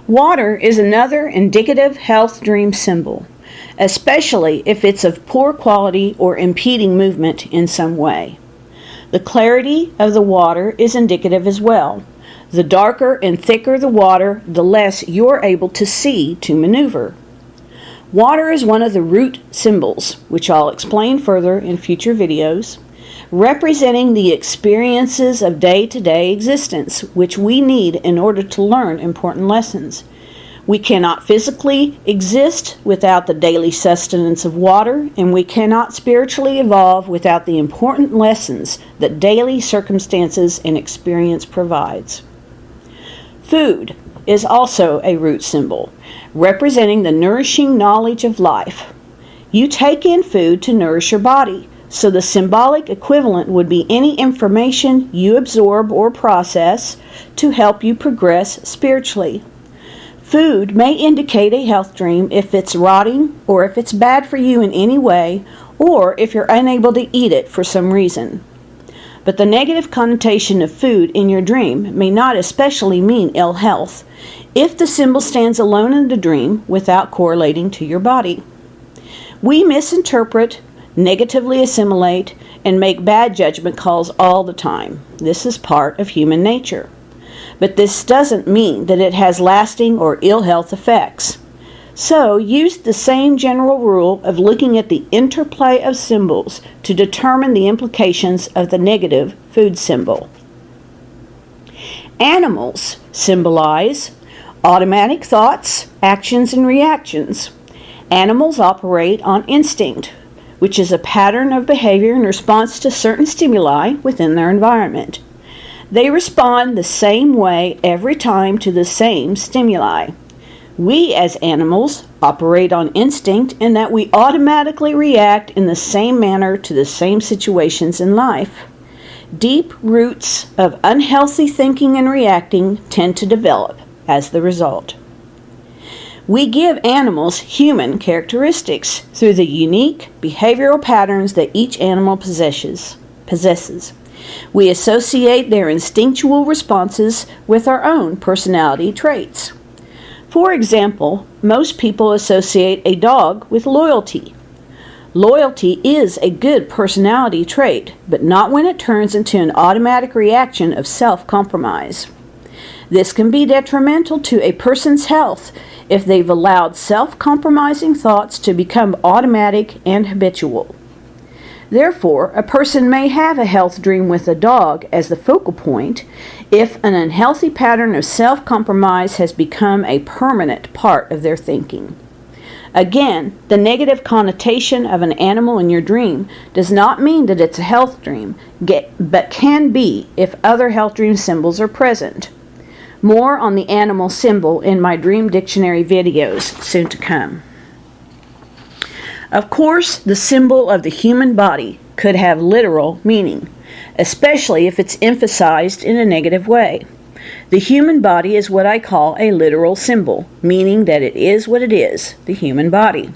Water is another indicative health dream symbol, especially if it's of poor quality or impeding movement in some way. The clarity of the water is indicative as well. The darker and thicker the water, the less you're able to see to maneuver. Water is one of the root symbols, which I'll explain further in future videos, representing the experiences of day-to-day existence, which we need in order to learn important lessons. We cannot physically exist without the daily sustenance of water, and we cannot spiritually evolve without the important lessons that daily circumstances and experience provides. Food is also a root symbol, representing the nourishing knowledge of life. You take in food to nourish your body, so the symbolic equivalent would be any information you absorb or process to help you progress spiritually. Food may indicate a health dream if it's rotting, or if it's bad for you in any way, or if you're unable to eat it for some reason. But the negative connotation of food in your dream may not especially mean ill health if the symbol stands alone in the dream without correlating to your body. We misinterpret, negatively assimilate, and make bad judgment calls all the time. This is part of human nature. But this doesn't mean that it has lasting or ill health effects. So use the same general rule of looking at the interplay of symbols to determine the implications of the negative food symbol. Animals symbolize automatic thoughts, actions, and reactions. Animals operate on instinct, which is a pattern of behavior in response to certain stimuli within their environment. They respond the same way every time to the same stimuli. We as animals operate on instinct in that we automatically react in the same manner to the same situations in life. Deep roots of unhealthy thinking and reacting tend to develop as the result. We give animals human characteristics through the unique behavioral patterns that each animal possesses. We associate their instinctual responses with our own personality traits. For example, most people associate a dog with loyalty. Loyalty is a good personality trait, but not when it turns into an automatic reaction of self-compromise. This can be detrimental to a person's health if they've allowed self-compromising thoughts to become automatic and habitual. Therefore, a person may have a health dream with a dog as the focal point if an unhealthy pattern of self-compromise has become a permanent part of their thinking. Again, the negative connotation of an animal in your dream does not mean that it's a health dream, but can be if other health dream symbols are present. More on the animal symbol in my dream dictionary videos soon to come. Of course, the symbol of the human body could have literal meaning, especially if it's emphasized in a negative way. The human body is what I call a literal symbol, meaning that it is what it is, the human body.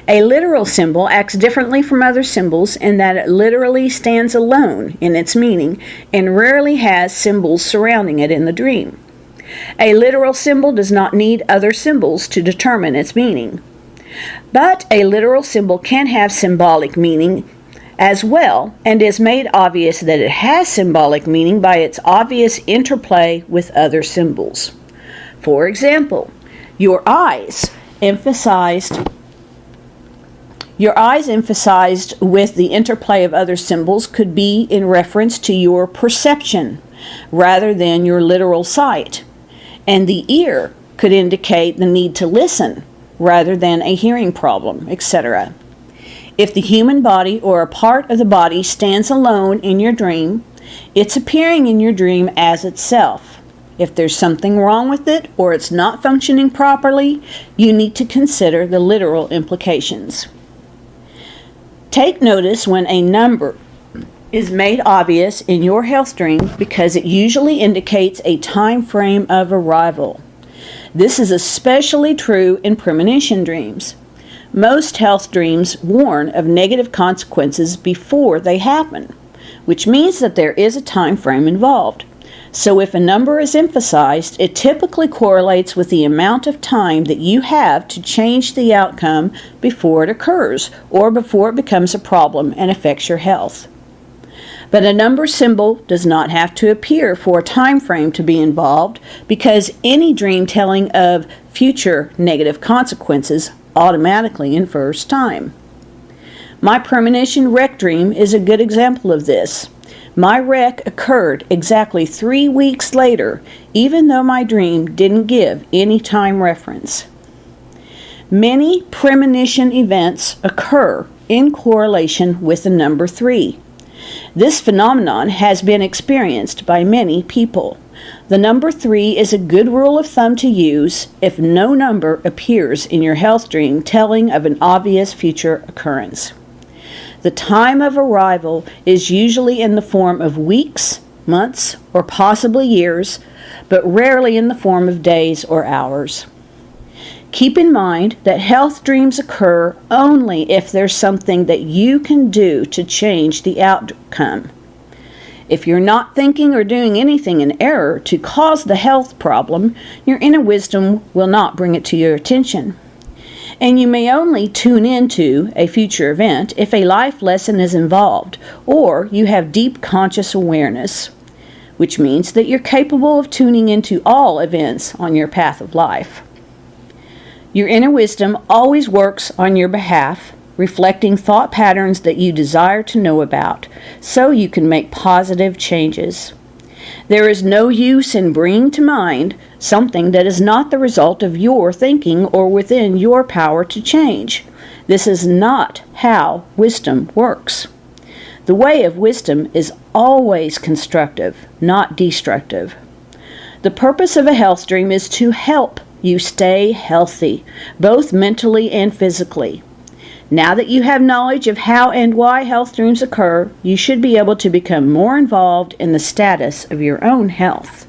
A literal symbol acts differently from other symbols in that it literally stands alone in its meaning and rarely has symbols surrounding it in the dream. A literal symbol does not need other symbols to determine its meaning. But a literal symbol can have symbolic meaning as well, and is made obvious that it has symbolic meaning by its obvious interplay with other symbols. For example, your eyes emphasized with the interplay of other symbols could be in reference to your perception rather than your literal sight, and the ear could indicate the need to listen rather than a hearing problem, etc. If the human body or a part of the body stands alone in your dream, it's appearing in your dream as itself. If there's something wrong with it or it's not functioning properly, you need to consider the literal implications. Take notice when a number is made obvious in your health dream because it usually indicates a time frame of arrival. This is especially true in premonition dreams. Most health dreams warn of negative consequences before they happen, which means that there is a time frame involved. So if a number is emphasized, it typically correlates with the amount of time that you have to change the outcome before it occurs or before it becomes a problem and affects your health. But a number symbol does not have to appear for a time frame to be involved, because any dream telling of future negative consequences automatically infers time. My premonition wreck dream is a good example of this. My wreck occurred exactly 3 weeks later, even though my dream didn't give any time reference. Many premonition events occur in correlation with the number 3. This phenomenon has been experienced by many people. The number 3 is a good rule of thumb to use if no number appears in your health dream telling of an obvious future occurrence. The time of arrival is usually in the form of weeks, months, or possibly years, but rarely in the form of days or hours. Keep in mind that health dreams occur only if there's something that you can do to change the outcome. If you're not thinking or doing anything in error to cause the health problem, your inner wisdom will not bring it to your attention. And you may only tune into a future event if a life lesson is involved, or you have deep conscious awareness, which means that you're capable of tuning into all events on your path of life. Your inner wisdom always works on your behalf, reflecting thought patterns that you desire to know about, so you can make positive changes. There is no use in bringing to mind something that is not the result of your thinking or within your power to change. This is not how wisdom works. The way of wisdom is always constructive, not destructive. The purpose of a health dream is to help you stay healthy, both mentally and physically. Now that you have knowledge of how and why health dreams occur, you should be able to become more involved in the status of your own health.